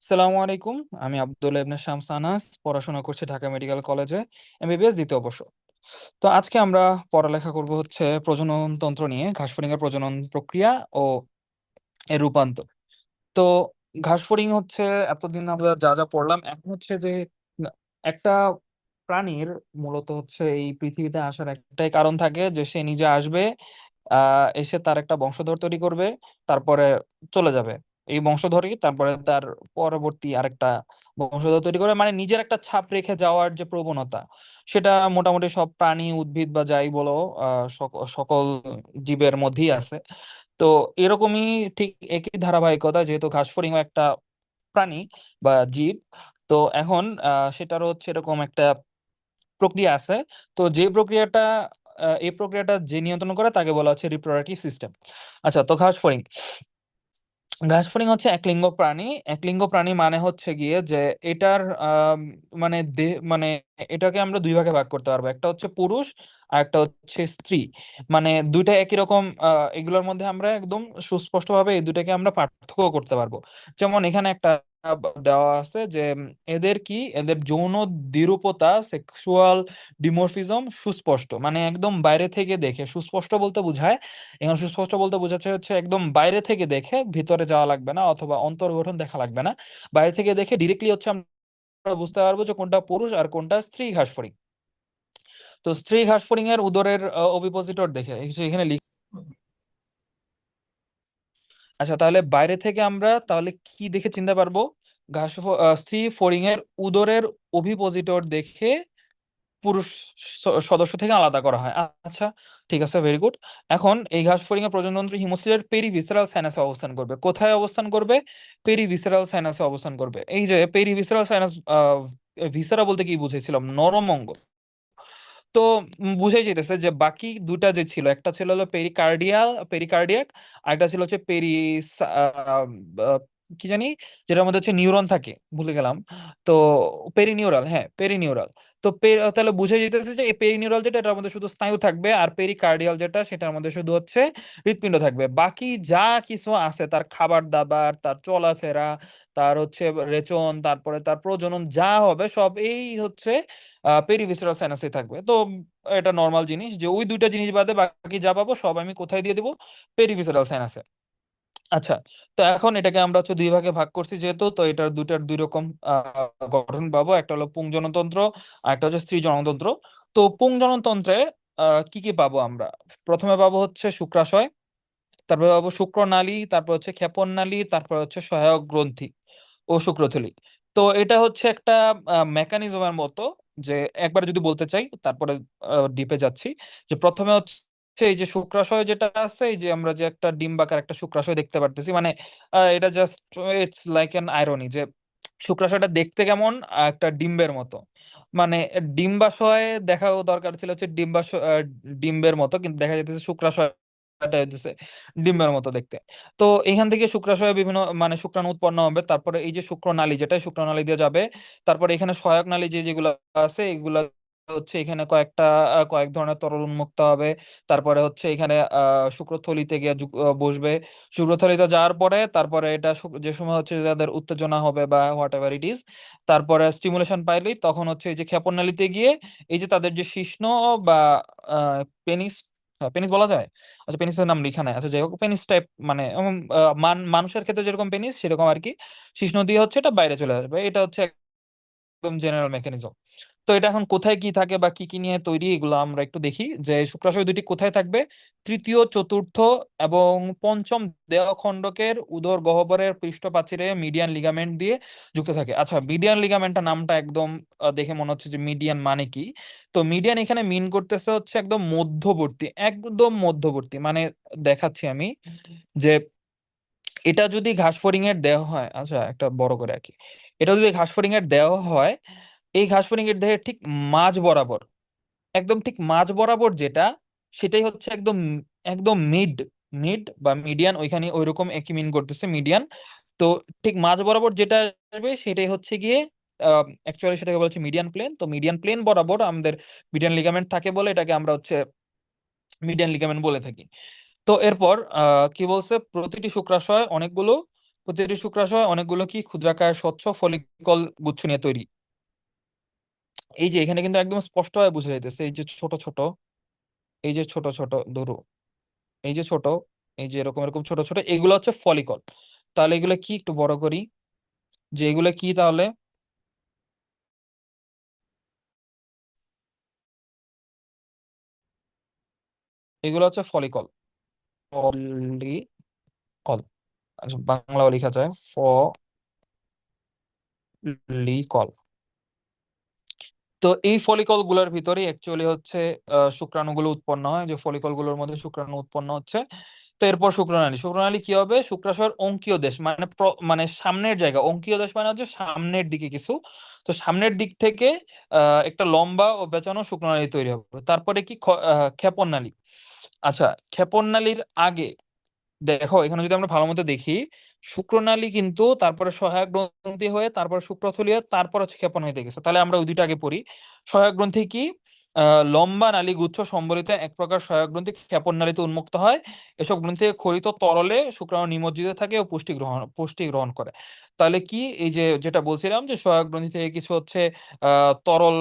সালামু আলাইকুম। আমি আব্দুল্লাহ ইবনে শামস আনাস, পড়াশোনা করছি ঢাকা মেডিকেল কলেজে, এমবিবিএস দ্বিতীয় বর্ষ। তো আজকে আমরা পড়ালেখা করব হচ্ছে প্রজনন তন্ত্র নিয়ে, ঘাসফড়িং এর প্রজনন প্রক্রিয়া ও এর রূপান্তর। তো ঘাসফড়িং হচ্ছে, এতদিন আমরা যা যা পড়লাম, এখন হচ্ছে যে একটা প্রাণীর মূলত হচ্ছে এই পৃথিবীতে আসার একটাই কারণ থাকে, যে সে নিজে আসবে, এসে তার একটা বংশধর তৈরি করবে, তারপরে চলে যাবে। এই বংশধরই তারপরে তার পরবর্তী আরেকটা বংশধর তৈরি করে, মানে নিজের একটা ছাপ রেখে যাওয়ার যে প্রবণতা, সেটা মোটামুটি সব প্রাণী, উদ্ভিদ বা যাই বলো, সকল জীবের মধ্যেই আছে। তো এরকমই ঠিক একই ধারাবাহিকতা, যেহেতু ঘাসফড়িং একটা প্রাণী বা জীব, তো এখন সেটারও হচ্ছে এরকম একটা প্রক্রিয়া আছে। তো যে প্রক্রিয়াটা, এই প্রক্রিয়াটা যে নিয়ন্ত্রণ করে তাকে বলা হচ্ছে রিপ্রোডাক্টিভ সিস্টেম। আচ্ছা, তো ঘাসফড়িং ঘাসফড়িং হচ্ছে একলিঙ্গ প্রাণী। একলিঙ্গ প্রাণী মানে হচ্ছে গিয়ে যে এটার মানে দেহ, মানে এটাকে আমরা দুই ভাগে ভাগ করতে পারবো, একটা হচ্ছে পুরুষ আর একটা হচ্ছে স্ত্রী। মানে দুইটা একই রকম, এগুলোর মধ্যে আমরা একদম সুস্পষ্ট ভাবে এই দুটাকে আমরা পার্থক্য করতে পারবো। যেমন এখানে একটা দেওয়া আছে যে এদের যৌন দ্বিরূপতা, সেক্সুয়াল ডিমরফিজম সুস্পষ্ট, মানে একদম বাইরে থেকে দেখে সুস্পষ্ট বলতে বোঝায়। এখন সুস্পষ্ট বলতে বোঝাচ্ছে হচ্ছে একদম বাইরে থেকে দেখে, ভিতরে যাওয়া লাগবে না অথবা অন্তর্গঠন দেখা লাগবে না, বাইরে থেকে দেখে ডিরেক্টলি হচ্ছে আমরা বুঝতে পারবো যে কোনটা পুরুষ আর কোনটা স্ত্রী ঘাসফড়িং। তো স্ত্রী ঘাসফড়িং এর উদরের ওভিপোজিটর দেখে এখানে আচ্ছা, তাহলে বাইরে থেকে আমরা তাহলে কি দেখে চিনতে পারবো? স্ত্রী ফড়িং এর উদরের ওভিপোজিটর দেখে পুরুষ সদস্য থেকে আলাদা করা হয়। আচ্ছা, ঠিক আছে, ভেরি গুড। এখন এই ঘাস ফড়িং এর প্রজননতন্ত্র হিমোসিলের পেরিভিসেরাল সাইনাসে অবস্থান করবে। কোথায় অবস্থান করবে? পেরিভিসেরাল সাইনাসে অবস্থান করবে। এই যে পেরিভিসেরাল সাইনাস, ভিসেরা বলতে কি বুঝেছিলাম? নরম অঙ্গ। তো বুঝাই যেতেছে যে বাকি দুটা যে ছিল, একটা ছিল হলো পেরিকার্ডিয়াক, আর একটা ছিল হচ্ছে কি জানি, যেটার মধ্যে হচ্ছে নিউরন থাকে, ভুলে গেলাম। তো পেরিনিউরাল, হ্যাঁ পেরিনিউরাল। তো তাহলে বুঝে যেতেছে যে এই পেরিনিউরাল যেটা, এটার মধ্যে শুধু স্নায়ু থাকবে, আর পেরিকার্ডিয়াল যেটা, সেটার মধ্যে শুধু হচ্ছে হৃৎপিণ্ড থাকবে। বাকি যা কিছু আছে, তার খাবার দাবার, তার চলাফেরা, তার হচ্ছে রেচন, তারপরে তার প্রজনন, যা হবে সব এই হচ্ছে পেরিভিসেরাল সাইনাসে থাকবে। তো এটা নর্মাল জিনিস যে ওই দুইটা জিনিস বাদে বাকি যা পাবো সব আমি কোথায় দিয়ে দিব? পেরিভিসেরাল সাইনাসে। আচ্ছা, তো এখন এটাকে আমরা হচ্ছে দুই ভাগে ভাগ করছি যেহেতু, তো এটার দুইটার দুই রকম গঠন পাবো। একটা হলো পুংজনতন্ত্র, আর একটা হচ্ছে স্ত্রী জননতন্ত্র। তো পুংজননতন্ত্রে কি কি পাবো আমরা? প্রথমে পাবো হচ্ছে শুক্রাশয়, তারপর পাবো শুক্রনালী, তারপর হচ্ছে ক্ষেপণনালী, তারপর হচ্ছে সহায়ক গ্রন্থি ও শুক্রথলি। তো এটা হচ্ছে একটা মেকানিজমের মতো, যে একবার যদি বলতে চাই, তারপরে ডিপে যাচ্ছি। যে প্রথমে হচ্ছে এই যে শুক্রাশয় যেটা আছে, এই যে আমরা যে একটা ডিম্বাকার একটা শুক্রাশয় দেখতে পারতেছি, মানে এটা just, it's like an irony যে শুক্রাশয়টা দেখতে কেমন? একটা ডিম্বের মতো। মানে ডিম্বাশয় দেখাও দরকার ছিল হচ্ছে ডিম্বের মতো, কিন্তু দেখা যাচ্ছে শুক্রাশয় হচ্ছে ডিম্বের মতো দেখতে। তো এখান থেকে শুক্রাশয়ে বিভিন্ন মানে শুক্রাণু উৎপন্ন হবে, তারপরে এই যে শুক্রনালী, যেটা শুক্রনালী দিয়ে যাবে। তারপরে এখানে সহায়ক নালী যেগুলো আছে, এগুলা হচ্ছে এখানে কয়েক ধরনের তরল উন্মুক্ত হবে। তারপরে হচ্ছে এখানে শুক্রথলিতে গিয়ে বসবে। শুক্রথলিতে যাওয়ার পরে তারপরে এটা যে সময় হচ্ছে যাদের উত্তেজনা হবে বা হোয়াট এভার ইট ইজ, তারপরে স্টিমুলেশন পাইলেই তখন হচ্ছে এই যে ক্ষেপণনালীতে গিয়ে এই যে তাদের যে শিশ্ন বা পেনিস, পেনিস বলা যায়। আচ্ছা, পেনিসের নাম লিখা নাই, আচ্ছা যাই হোক, পেনিস টাইপ, মানে মানুষের ক্ষেত্রে যেরকম পেনিস সেরকম আর কি, শিশ্ন দিয়ে হচ্ছে এটা বাইরে চলে আসবে। এটা হচ্ছে একদম জেনারেল মেকানিজম। তো এটা এখন কোথায় কি থাকে বা কি কি নিয়ে তৈরি, এগুলো আমরা একটু দেখি। যে শুক্রাশয় দুটি কোথায় থাকবে? তৃতীয়, চতুর্থ এবং পঞ্চম দেহখণ্ডকের উদর গহ্বরের পৃষ্ঠপ্রাচীরে মিডিয়ান লিগামেন্ট দিয়ে যুক্ত থাকে। আচ্ছা, মিডিয়ান লিগামেন্টটা নামটা একদম দেখে মনে হচ্ছে যে মিডিয়ান মানে কি। তো মিডিয়ান এখানে মিন করতেছে হচ্ছে একদম মধ্যবর্তী, একদম মধ্যবর্তী, মানে দেখাচ্ছি আমি যে এটা যদি ঘাসফড়িং এর দেহ হয়, আচ্ছা একটা বড় করে আঁকি, এটা যদি ঘাসফড়িং এর দেহ হয়, এই ঘাসফড়িং এর দেহের ঠিক মাঝ বরাবর, একদম ঠিক মাঝ বরাবর যেটা, সেটাই হচ্ছে একদম একদম মিড মিড বা মিডিয়ান, ওইখানে ওইরকম একই মিন করতেছে মিডিয়ান। তো ঠিক মাঝ বরাবর যেটা আসবে সেটাই হচ্ছে গিয়ে, অ্যাকচুয়ালি সেটাকে বলছে মিডিয়ান প্লেন। তো মিডিয়ান প্লেন বরাবর আমাদের মিডিয়ান লিগামেন্ট থাকে বলে এটাকে আমরা হচ্ছে মিডিয়ান লিগামেন্ট বলে থাকি। তো এরপর কি বলছে? প্রতিটি শুক্রাশয় অনেকগুলো প্রতিটি শুক্রাশয় অনেকগুলো কি ক্ষুদ্রাকার স্বচ্ছ ফলিকল গুচ্ছ নিয়ে তৈরি। এই যে এখানে কিন্তু একদম স্পষ্টভাবে বোঝা যাইতেছে, এই যে ছোট ছোট, এই যে ছোট ছোট ধরু, এই যে ছোট, এই যে এরকম এরকম ছোট ছোট, এগুলো হচ্ছে ফলিকল। তাহলে এগুলো কি একটু বড় করি, যে এগুলো কি তাহলে, এগুলো হচ্ছে ফলিকল। ফলিকল, আচ্ছা বাংলাও লেখা যায় ফলিকল। তো এই ফলিকল গুলোর ভিতরে অ্যাকচুয়ালি হচ্ছে শুক্রাণুগুলো উৎপন্ন হয়, যে ফলিকল গুলোর মধ্যে শুক্রাণু উৎপন্ন হচ্ছে। তো এরপর শুক্রনালী, শুক্রনালী কি হবে, শুক্রাশয়ের অঙ্কীয় দেশ মানে মানে সামনের জায়গা, অঙ্কীয় দেশ মানে হচ্ছে সামনের দিকে কিছু। তো সামনের দিক থেকে একটা লম্বা ও পেঁচানো শুক্রনালী তৈরি হবে। তারপরে কি ক্ষেপণনালী। আচ্ছা, ক্ষেপণনালীর আগে দেখো এখানে যদি আমরা ভালো মতো দেখি, শুক্রনালী কিন্তু তারপরে সহায়ক গ্রন্থি হয়ে, তারপর শুক্রথলি হয়ে, তারপর হচ্ছে ক্ষেপণ হইতে গেছে। তাহলে আমরা ওই দুইটা আগে পড়ি। সহায়ক গ্রন্থি কি, লম্বা নালী গুচ্ছ সম্বলিত এক প্রকার সহায়ক গ্রন্থি ক্ষেপণ নালীতে উন্মুক্ত হয়। এসব গ্রন্থি ক্ষরিত তরলে শুক্রাণু নিমজ্জিত থাকে ও পুষ্টি গ্রহণ করে। তাহলে কি, এই যে যেটা বলছিলাম যে সহায়ক গ্রন্থি থেকে কিছু হচ্ছে তরল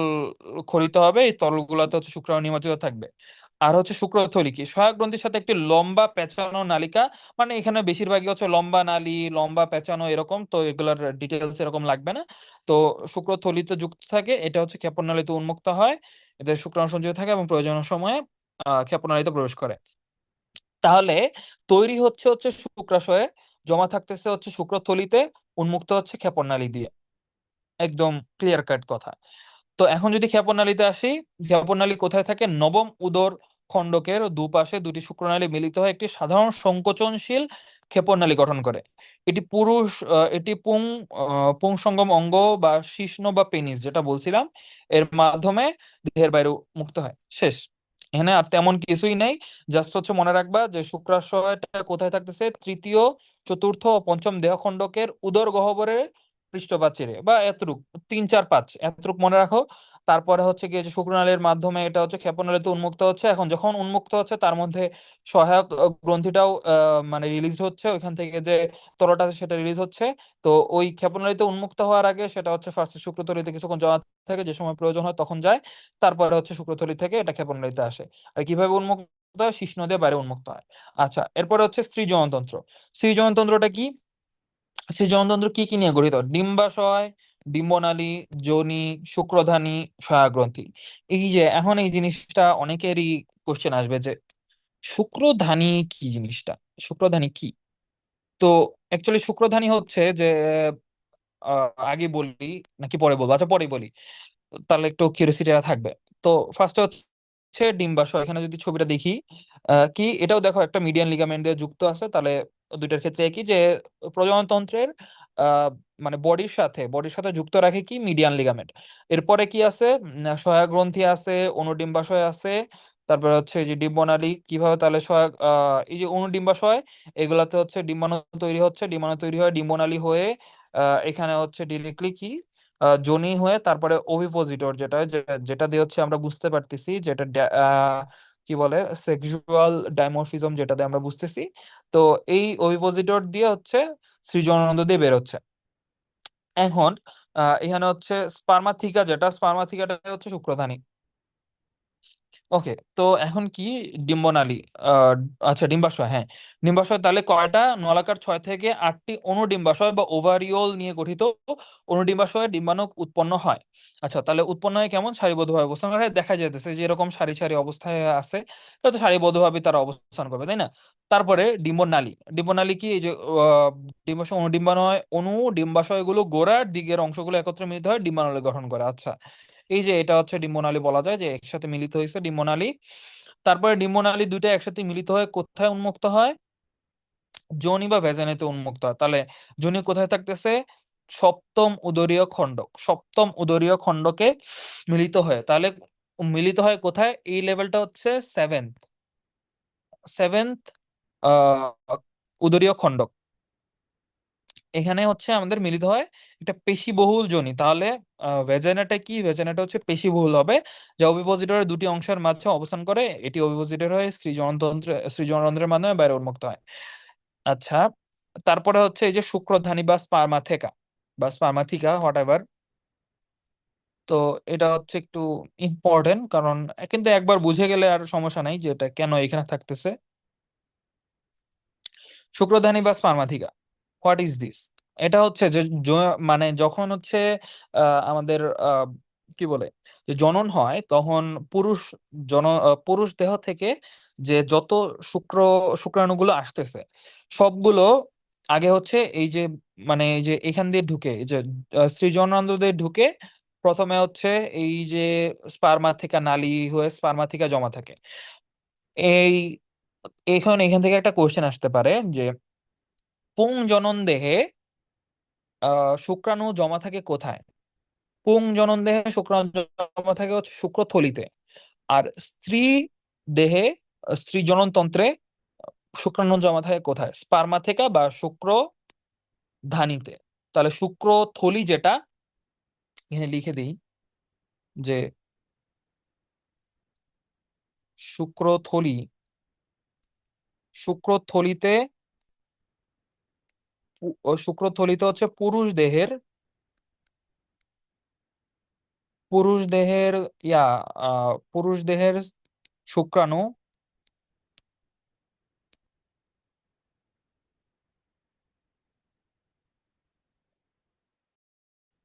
ক্ষরিত হবে, এই তরল গুলাতে হচ্ছে শুক্রাণু নিমজ্জিত থাকবে। আর হচ্ছে শুক্রথলি কি, সহায়ক গ্রন্থির সাথে একটি লম্বা পেঁচানো নালিকা, মানে এখানে বেশিরভাগই হচ্ছে লম্বা নালী, লম্বা পেঁচানো এরকম, তো এগুলোর ডিটেলস এরকম লাগবে না। তো শুক্রথলিতে যুক্ত থাকে, এটা হচ্ছে ক্ষেপণনালীতে উন্মুক্ত হয়, এতে শুক্রাণু সঞ্চিত থাকে এবং প্রয়োজনের সময়ে ক্ষেপণালীতে প্রবেশ করে। তাহলে তৈরি হচ্ছে হচ্ছে শুক্রাশয়ে, জমা থাকতেছে হচ্ছে শুক্রথলিতে, উন্মুক্ত হচ্ছে ক্ষেপণনালী দিয়ে। একদম ক্লিয়ার কাট কথা। তো এখন যদি ক্ষেপণনালীতে আসি, ক্ষেপণনালী কোথায় থাকে, নবম উদর খণ্ডকের দুপাশে দুটি শুক্রনালী মিলিত হয়ে একটি সাধারণ সংকোচনশীল ক্ষেপণনালী গঠন করে। এটি পুংসঙ্গম অঙ্গ বা শিশ্ন বা পেনিস যেটা বলছিলাম, এর মাধ্যমে দেহের বাইরে মুক্ত হয়। শেষ। এখানে আর তেমন কিছুই নেই। জাস্ট হচ্ছে মনে রাখবা যে শুক্রাশয়টা কোথায় থাকতেছে, তৃতীয়, চতুর্থ ও পঞ্চম দেহখণ্ডকের উদর গহ্বরের পৃষ্ঠপ্রাচীরে, বা এতটুক, 3 4 5 এতটুক মনে রাখো। তারপরে হচ্ছে গিয়ে যে শুক্রনালীর মাধ্যমে এটা হচ্ছে ক্ষেপণনালীতে উন্মুক্ত হচ্ছে। এখন যখন উন্মুক্ত হচ্ছে তার মধ্যে সহায়ক গ্রন্থিটাও মানে রিলিজ হচ্ছে, ওইখান থেকে যে তরলটা আছে সেটা রিলিজ হচ্ছে। তো ওই ক্ষেপণালীতে উন্মুক্ত হওয়ার আগে সেটা হচ্ছে ফার্স্টে শুক্রতলিতে কিছুক্ষণ জমা থাকে, যে সময় প্রয়োজন হয় তখন যায়। তারপরে হচ্ছে শুক্রতলি থেকে এটা ক্ষেপণালীতে আসে। আর কিভাবে উন্মুক্ত হয়, শিশ্ন দিয়ে বাইরে উন্মুক্ত হয়। আচ্ছা, এরপরে হচ্ছে সৃজনতন্ত্র। সৃজনতন্ত্রটা কি, সৃজনতন্ত্র কি কি নিয়ে গঠিত, ডিম্বাশয়, ডিম্বনালী, যোনি, শুক্রধানী, সহায়গ্রন্থি। এই যে এখন এই জিনিসটা অনেকেরই কোশ্চেন আসবে যে শুক্রধানী কি জিনিসটা, শুক্রধানী কি। তো অ্যাকচুয়ালি শুক্রধানী হচ্ছে যে আগে বলি নাকি পরে বলবো, আচ্ছা পরে বলি, তাহলে একটু কিউরিওসিটিটা থাকবে। তো ফার্স্টে হচ্ছে ডিম্বাশয়, এখানে যদি ছবিটা দেখি, কি এটাও দেখো একটা মিডিয়ান লিগামেন্ট দিয়ে যুক্ত আছে। তাহলে দুইটার ক্ষেত্রে একই, যে প্রজননতন্ত্রের আহ মানে বডির সাথে যুক্ত রাখে কি, মিডিয়ান লিগামেন্ট। এরপরে কি আছে, সহায়ক গ্রন্থি আছে, অনুডিম্বাশয় আছে। তারপরে হচ্ছে এই যে ডিম্বনালী, কিভাবে তাহলে সহায়ক এই যে অনুডিম্বাশয়, এগুলাতে হচ্ছে ডিম্বাণু তৈরি হচ্ছে, ডিম্বাণু তৈরি হয় ডিম্বনালী হয়ে, এখানে হচ্ছে ডিরেক্টলি কি, যোনি হয়ে, তারপরে ওভিপোজিটর যেটা দিয়ে হচ্ছে আমরা বুঝতে পারতেছি, যেটা কি বলে, সেক্সুয়াল ডাইমরফিজম, যেটা দিয়ে আমরা বুঝতেছি। তো এই ওভিপোজিটর দিয়ে হচ্ছে সৃজননন্দ দিয়ে বের হচ্ছে। এখন এখানে হচ্ছে স্পার্মাথিকা, যেটা স্পার্মাথিকাটা হচ্ছে শুক্রধানী। ওকে, তো এখন কি, ডিম্বনালী, আহ আচ্ছা ডিম্বাশয়, হ্যাঁ ডিম্বাশয়, তাহলে কয়টা, নলাকার 6 থেকে 8টি অনুডিম্বাশয় বা ওভারিওল নিয়ে গঠিত অনুডিম্বাশয়ে ডিম্বাণু উৎপন্ন হয়। আচ্ছা, তাহলে উৎপন্ন হয় কেমন, সারিবদ্ধভাবে অবস্থান করে, দেখা যাইতেছে যে এরকম সারি সারি অবস্থায় আছে, তো সারিবদ্ধভাবে তারা অবস্থান করবে, তাই না। তারপরে ডিম্বনালী, ডিম্বনালী কি, এই যে ডিম্বাশয় অনুডিম্বাশয়গুলো গোড়ার দিকের অংশগুলো একত্রে মিলিত হয় ডিম্বাণু গঠন করে। আচ্ছা, এই যে এটা হচ্ছে ডিম্বনালী, বলা যায় যে একসাথে মিলিত হয়েছে ডিম্বনালী। তারপরে ডিম্বনালী দুইটা একসাথে মিলিত হয়ে কোথায় উন্মুক্ত হয়, যোনি বা ভেজানাতে উন্মুক্ত হয়। তাহলে যোনি কোথায় থাকতেছে, সপ্তম উদরীয় খণ্ডক, সপ্তম উদরীয় খণ্ডকে মিলিত হয়। তাহলে মিলিত হয় কোথায়, এই লেভেলটা হচ্ছে সেভেন্থ, সেভেন্থ উদরীয় খণ্ডক। এখানে হচ্ছে আমাদের মিলিত হয় একটা পেশিবহুল যোনি। তাহলে ভেজানাটা কি, ভেজানাটা হচ্ছে পেশিবহুল হবে, যা ওভিপোজিটরের দুটি অংশের মাঝে অবস্থান করে। এটি ওভিপোজিটর হয়ে সৃজনতন্ত্রের মাধ্যমে বাইরে উন্মুক্ত হয়। আচ্ছা, তারপরে হচ্ছে এই যে শুক্রধানী বা স্পার্মাথেকা বা স্পার্মাথিকা হোয়াট এভার। তো এটা হচ্ছে একটু ইম্পর্টেন্ট, কারণ কিন্তু একবার বুঝে গেলে আর সমস্যা নাই যে এটা কেন এখানে থাকতেছে। শুক্রধানী বা স্পার্মাথিকা, হোয়াট ইজ দিস? এটা হচ্ছে যে মানে যখন হচ্ছে আমাদের কি বলে, যে জনন হয় তখন পুরুষ পুরুষ দেহ থেকে যে যত শুক্র শুক্রাণুগুলো আসতেছে সবগুলো আগে হচ্ছে এই যে, মানে এই যে এখান দিয়ে ঢুকে, এই যে সৃজনন্দ দিয়ে ঢুকে প্রথমে হচ্ছে এই যে স্পার্মা থেকে নালী হয়ে স্পার্মা থেকে জমা থাকে। এই এখান থেকে একটা কোশ্চেন আসতে পারে যে পুংজনন দেহে শুক্রাণু জমা থাকে কোথায়? পুংজনন দেহে শুক্রাণু জমা থাকে হচ্ছে শুক্রথলিতে। আর স্ত্রী দেহে, স্ত্রী জননতন্ত্রে শুক্রাণু জমা থাকে কোথায়? স্পার্মা থেকে বা শুক্র ধানীতে। তাহলে শুক্রথলি যেটা, এখানে লিখে দিই যে শুক্রথলি, শুক্রথলিতে শুক্রথলিতে হচ্ছে পুরুষ দেহের পুরুষ দেহের শুক্রাণু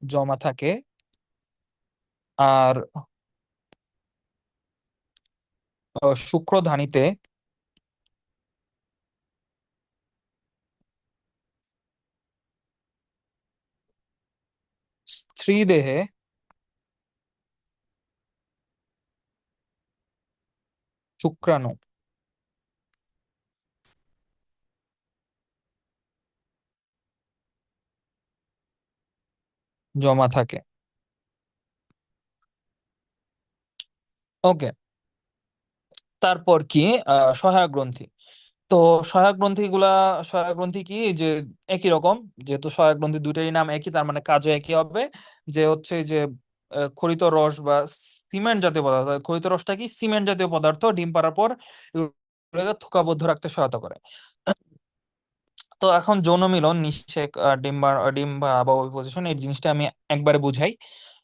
জমা থাকে। আর শুক্রধানীতে, স্ত্রী দেহে শুক্রাণু জমা থাকে। ওকে। তারপর কি? সহায়ক গ্রন্থি। তো সহায়ক গ্রন্থি গুলা, সহায়ক গ্রন্থি কি যে একই রকম, যেহেতু সহায়ক গ্রন্থি দুইটারই নাম একই তার মানে কাজও একই হবে। যে হচ্ছে যে ক্ষরিত রস বা সিমেন্ট জাতীয় পদার্থ, ক্ষরিত রসটা কি সিমেন্ট জাতীয় পদার্থ, ডিম পাড়ার পর এগুলোকে থোকাবদ্ধ রাখতে সহায়তা করে। তো এখন যৌন মিলন নিষেক, ডিম বা পজিশন, এই জিনিসটা আমি একবারে বুঝাই।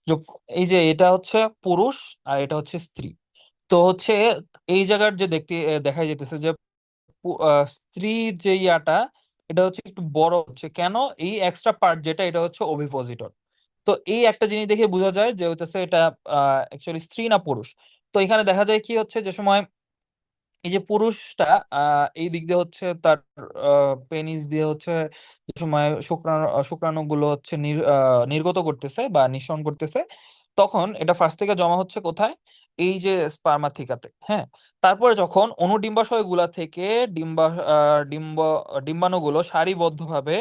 যে এই যে এটা হচ্ছে পুরুষ আর এটা হচ্ছে স্ত্রী। তো হচ্ছে এই জায়গার যে দেখা যেতেছে যে স্ত্রীর যে ইয়াটা, এটা হচ্ছে একটু বড় হচ্ছে কেন? এই এক্সট্রা পার্ট যেটা, এটা হচ্ছে ওভিপোজিটর। তো এই একটা জিনিস দেখে বোঝা যায় যে হইতেছে এটা অ্যাকচুয়ালি স্ত্রী না পুরুষ। তো এখানে দেখা যায় কি হচ্ছে, যে সময় এই যে পুরুষটা এই দিক দিয়ে হচ্ছে তার পেনিস দিয়ে হচ্ছে যে সময় শুক্রাণু গুলো হচ্ছে নির্গত করতেছে বা নিঃসরণ করতেছে, তখন এটা ফার্স্ট থেকে জমা হচ্ছে কোথায়? এই যে স্পার্মাথিকাতে, হ্যাঁ। তারপরে যখন অনুডিম্বাশয় গুলা থেকে ডিম্বা আহ, ডিম্ব ডিম্বাণুগুলো সারিবদ্ধভাবে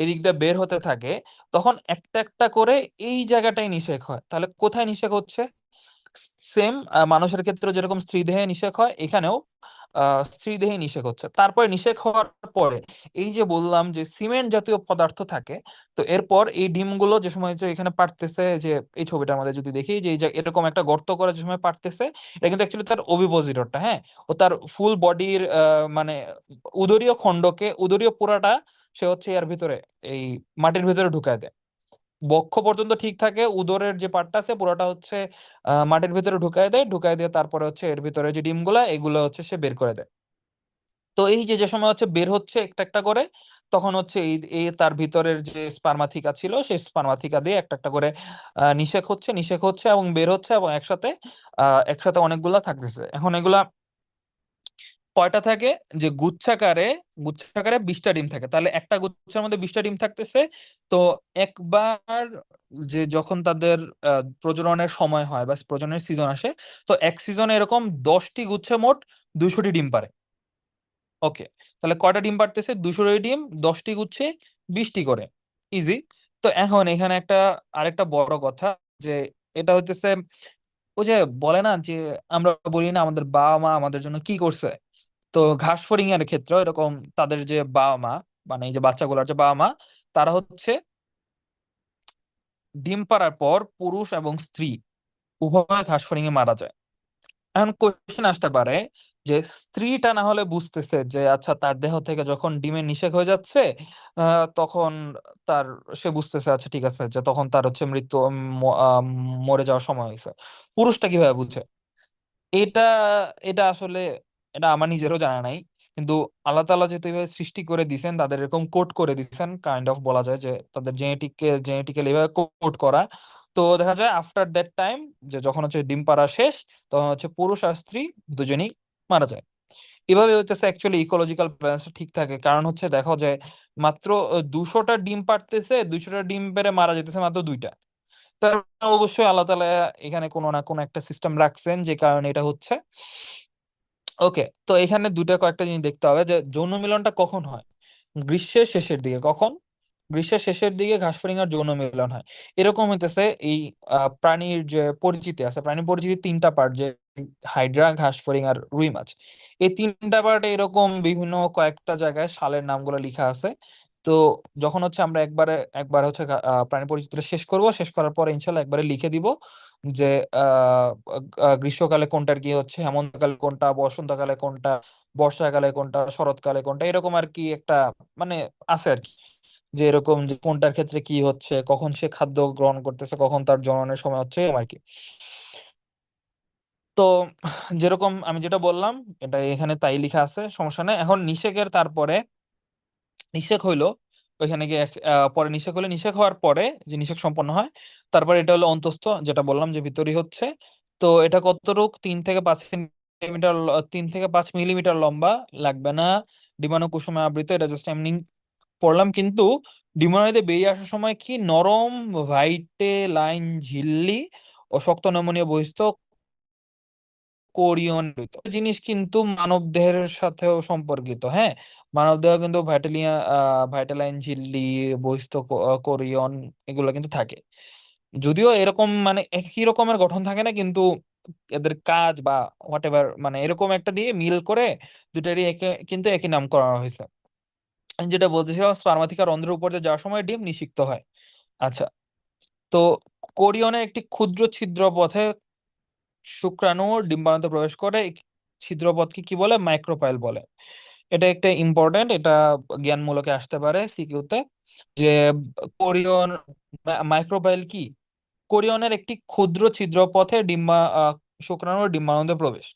এদিক দিয়ে বের হতে থাকে, তখন একটা একটা করে এই জায়গাটায় নিষেক হয়। তাহলে কোথায় নিষেক হচ্ছে? সেম মানুষের ক্ষেত্রে যেরকম স্ত্রী দেহে নিষেক হয়, এখানেও স্ত্রী দেহে নিষেক হচ্ছে। তারপরে নিষেক হওয়ার পরে এই যে বললাম যে সিমেন্ট জাতীয় পদার্থ থাকে, তো এরপর এই ডিমগুলো যে সময় যে এখানে পারতেছে, যে এই ছবিটার মধ্যে যদি দেখি যে এই যে এরকম একটা গর্ত করে যে সময় পারতেছে, এটা কিন্তু অ্যাকচুয়ালি তার ওভিপোজিটরটা, হ্যাঁ। ও তার ফুল বডির মানে উদরীয় খণ্ডকে, উদরীয় পুরাটা সে হচ্ছে এর ভিতরে, এই মাটির ভিতরে ঢুকায় দেয়। বক্ষ পর্যন্ত ঠিক থাকে, উদরের যে পার্টটা আছে পুরোটা হচ্ছে মাটির ভিতরে ঢুকায় দেয়, ঢুকায় দিয়ে তারপরে হচ্ছে এর ভিতরে যে ডিমগুলা এগুলো হচ্ছে সে বের করে দেয়। তো এই যে যে সময় হচ্ছে বের হচ্ছে একটা একটা করে, তখন হচ্ছে এই এই তার ভিতরের যে স্পার্মাথিকা ছিল সেই স্পার্মাথিকা দিয়ে একটা একটা করে নিষেক হচ্ছে এবং বের হচ্ছে, এবং একসাথে অনেকগুলা থাকতেছে। এখন এগুলা কয়টা থাকে? যে গুচ্ছাকারে 20টা ডিম থাকে, তাহলে একটা গুচ্ছের মধ্যে 20টা ডিম থাকতেছে। তো একবার যে যখন তাদের প্রজননের সময় হয় বা প্রজননের সিজন আসে, তো এক সিজনে এরকম 10টি গুচ্ছে মোট 200টি ডিম পারে। ওকে। তাহলে কয়টা ডিম পারতেছে? 200টি ডিম, 10টি গুচ্ছে 20টি করে। ইজি। তো এখন এখানে আরেকটা বড় কথা, যে এটা হইতেছে ওই যে বলে না যে, আমরা বলি না আমাদের বাবা মা আমাদের জন্য কি করছে। তো ঘাস ফড়িং এর ক্ষেত্রে এরকম তাদের যে বাবা মা, মানে এই যে বাচ্চাগুলোর যে বাবা মা, তারা হচ্ছে ডিম পাড়ার পর পুরুষ এবং স্ত্রী উভয় ঘাস ফড়িং এ মারা যায়। এখন কোশ্চেন আসতে পারে যে স্ত্রীটা না হলে বুঝতেছে যে আচ্ছা তার দেহ থেকে যখন ডিমের নিষেক হয়ে যাচ্ছে, তখন তার সে বুঝতেছে আচ্ছা ঠিক আছে যে তখন তার হচ্ছে মৃত্যু মরে যাওয়ার সময় হয়েছে। পুরুষটা কিভাবে বুঝে এটা? এটা আসলে এটা আমার নিজেরও জানা নাই, কিন্তু আল্লাহ তাআলা যেহেতু এইভাবে সৃষ্টি করে দিছেন, তাদের এরকম কোড করে দিছেন, কাইন্ড অফ বলা যায় যে তাদের জেনেটিক্যালি এইভাবে কোড করা। তো দেখা যায় আফটার দ্যাট টাইম, যে যখন হচ্ছে ডিম পাড়া শেষ, তখন হচ্ছে পুরুষ আর স্ত্রী দুজনেই মারা যায়। এভাবে হচ্ছে অ্যাকচুয়ালি ইকোলজিক্যাল ব্যালেন্স ঠিক থাকে, কারণ হচ্ছে দেখো যে মাত্র 200টা ডিম পাড়তেছে, 200টা ডিম পেড়ে মারা যেতেছে মাত্র দুইটা। তার মানে অবশ্যই আল্লাহ তাআলা এখানে কোনো না কোনো একটা সিস্টেম রাখছেন যে কারণে এটা হচ্ছে। ওকে, তো এখানে দুটা কয়েকটা জিনিস দেখতে হবে যে যৌন মিলনটা কখন হয়। গ্রীষ্মের শেষের দিকে। কখন? গ্রীষ্মের শেষের দিকে ঘাসফড়িং আর যৌন মিলন হয়। এরকম হইতেছে এই প্রাণীর যে পরিচিতি আছে, প্রাণী পরিচিতি তিনটা পার্ট, যে হাইড্রা, ঘাসফড়িং আর রুই মাছ। এই তিনটা পার্টে এরকম বিভিন্ন কয়েকটা জায়গায় সালের নামগুলো লেখা আছে। তো যখন হচ্ছে আমরা একবার হচ্ছে প্রাণী পরিচিতিটা শেষ করব, শেষ করার পরে ইনশাল্লাহ একবারে লিখে দিব যে আহ গ্রীষ্মকালে কোনটার কি হচ্ছে, হেমন্তকালে কোনটা, বসন্তকালে কোনটা, বর্ষাকালে কোনটা, শরৎকালে কোনটা, এরকম আর কি একটা মানে আছে আর কি, যে এরকম যে কোনটার ক্ষেত্রে কি হচ্ছে, কখন সে খাদ্য গ্রহণ করতেছে, কখন তার জননের সময় হচ্ছে, এরকম আর কি। তো যেরকম আমি যেটা বললাম, এটা এখানে তাই লেখা আছে, সমস্যা নেই। এখন নিষেকের তারপরে নিষেক হইলো, ওইখানে গিয়ে পরে নিষেক হলে, নিষেক হওয়ার পরে যে নিষেক সম্পন্ন হয়, তারপরে এটা হলো অন্তঃস্থ, যেটা বললাম যে ভিতরই হচ্ছে। তো এটা কতটুক 3 থেকে 5 সেন্টিমিটার, 3 থেকে 5 মিলিমিটার লম্বা, লাগবে না। ডিম্বাণু কুসুমে আবৃত, এটা জাস্ট এমনি পড়লাম। কিন্তু ডিমোনাইতে বেরিয়ে আসার সময় কি নরম, ভাইটে লাইন ঝিল্লি ও শক্ত নমনীয় বহিস্থ কোরিয়ন জিনিস কিন্তু মানব দেহের সাথেও সম্পর্কিত। হ্যাঁ, মানব দেহ কিন্তু ভাইটালাইন ঝিল্লি, বহিস্থ কোরিয়ন, এগুলো কিন্তু থাকে। যদিও এরকম মানে একই রকমের গঠন থাকে না, কিন্তু এদের কাজ বা হোয়াট এভার মানে এরকম একটা দিয়ে মিল করে দুটারই কিন্তু একই নাম করা হয়েছে। আমি যেটা বলতেছিলাম, স্পার্মা থেকে রন্ধ্রের উপর দিয়ে যাওয়ার সময় ডিম নিষিক্ত হয়। আচ্ছা, তো কোরিয়নের একটি ক্ষুদ্র ছিদ্র পথে শুক্রাণু ডিম্বাণুতে প্রবেশ করে। এই ছিদ্রপথকে কি বলে? মাইক্রোপাইল বলে। এটা একটা ইম্পর্টেন্ট, এটা জ্ঞানমূলকে আসতে পারে সিকিউতে, যে কোরিয়ন মাইক্রোপাইল কি? কোরিয়নের একটি ক্ষুদ্র ছিদ্র পথে শুক্রাণুর ডিম্বাণুতে প্রবেশ।